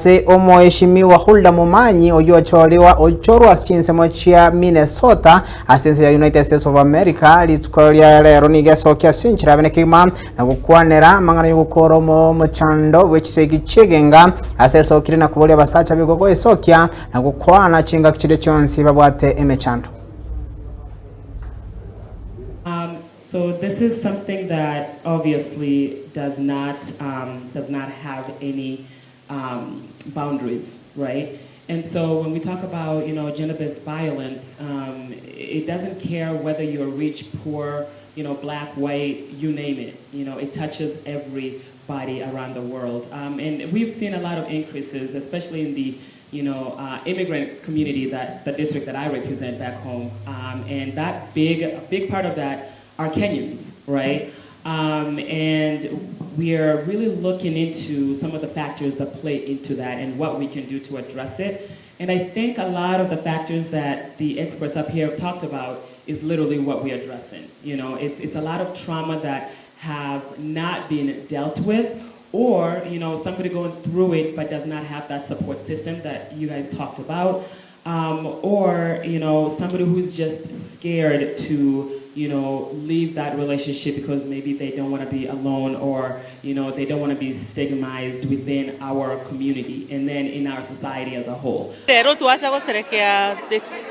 ase omoheshimiwa Huldah Momanyi ochorwa chinsemo chia Minnesota asense ya United States of America litkolia lero nigesokia sinchira benekima na gukwanera mangana y'ugukoro mu chando wechisegi chigenga aseso kirina kubolia basacha bigogo esokia na gukwana chinga kichire chonsi babwate emechando. So this is something that obviously does not have any boundaries, right? And so when we talk about gender-based violence, it doesn't care whether you're rich, poor, black, white, you name it. It touches everybody around the world, and we've seen a lot of increases, especially in the immigrant community, the district that I represent back home, and a big part of that are Kenyans, right? And we are really looking into some of the factors that play into that and what we can do to address it. And I think a lot of the factors that the experts up here have talked about is literally what we're addressing. It's a lot of trauma that have not been dealt with, or somebody going through it but does not have that support system that you guys talked about, or somebody who's just scared to leave that relationship because maybe they don't want to be alone, or they don't want to be stigmatized within our community and then in our society as a whole. The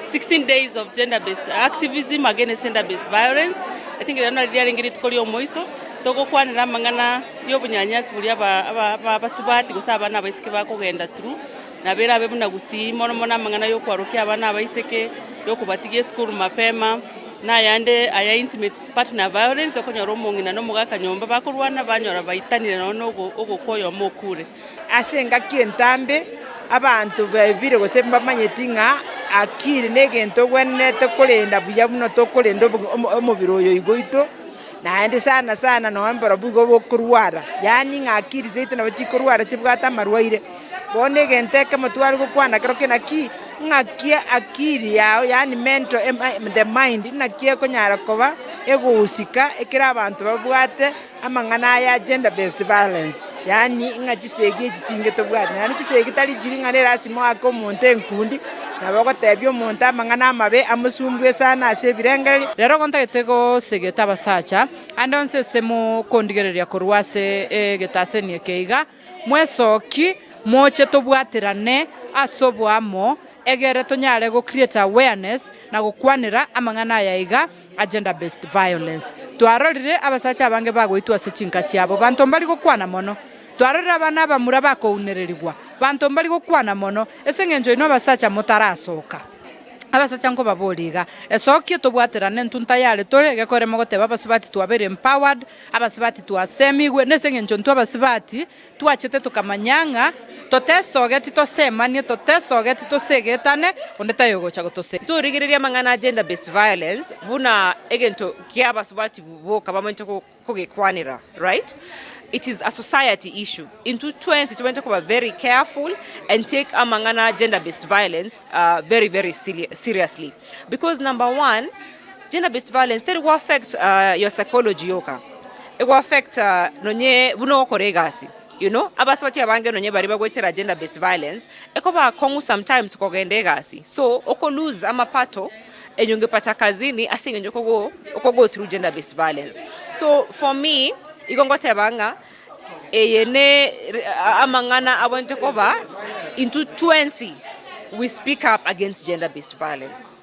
16 days of gender-based activism against gender-based violence. I think it's not really getting to moiso. Togo kwa nira mangana yobunyanyasi buli abasubati gusaba na baisike bakugenda through na bera bebu na gusi mono mangana yo kwarukia abana baiseke yo kubatigie school mapema na yande aya intimate partner violence okonyoro mungina no mugaka nyomba bakurwana banyora baitanire no ogokoyo mokure asenga kientambe abantu bebire gosemba manyetinga akiri negento gwenne tokolenda buya buno tokolenda omubiro oyo igoito naende sana no ambara bugo bokurwara yani ngakiri zetu na bachikurwara chibwata marwaire bone genteke mutwari gukwana kero kenaki ngakia akiri yao yani mental the mind nakia konyara koba egusika ekira abantu babwate amangana ya gender based violence yani ngachisegi chichinge tobwate yani chisegi tali jiringane rasimo ako monte nkundi nabako tebyo monta mangana mabe amusumbwe sana ase birengeri rero kontagetego segeta basacha andonse semo kondigereria korwase getasenie keiga mwesoki moche tobwaterane asobwamo egere tonyare go create awareness na gukwanira amangana yaiga agenda based violence twarorire abasacha abange bagwitwa sechinka chiabo bantu mbali gukwana mono twarorire abana bamura bakounererigwa bantu mbali gukwana mono esengenjo ino abasacha mutarasoka abasacha ngo baboliga esoki tobwaterane ntunta yale tore gekore mogoteba abasibati twabere empowered abasibati twasemigwe nesengenjo ntu abasibati twachete tukamanyanga totesogeti tosemanie totesogeti tosegetane ondetayogocha gotose turigiriria mangana gender based violence buna egento kiaba subati boka bamonto kugekwanira, right? It is a society issue. In 2020 we are very careful and take amangana gender based violence very seriously, because number one, gender based violence will affect your psychology yoka. It will affect nonye buno koregasi. Abaswati abange nonye bari bagwetera gender based violence ekoba kongu sometimes kogendegasi, so oko lose amapato enyonge pata kazini asingenyo go through gender based violence. So for me igongote banga eyene amangana abonte koba into 20 we speak up against gender based violence.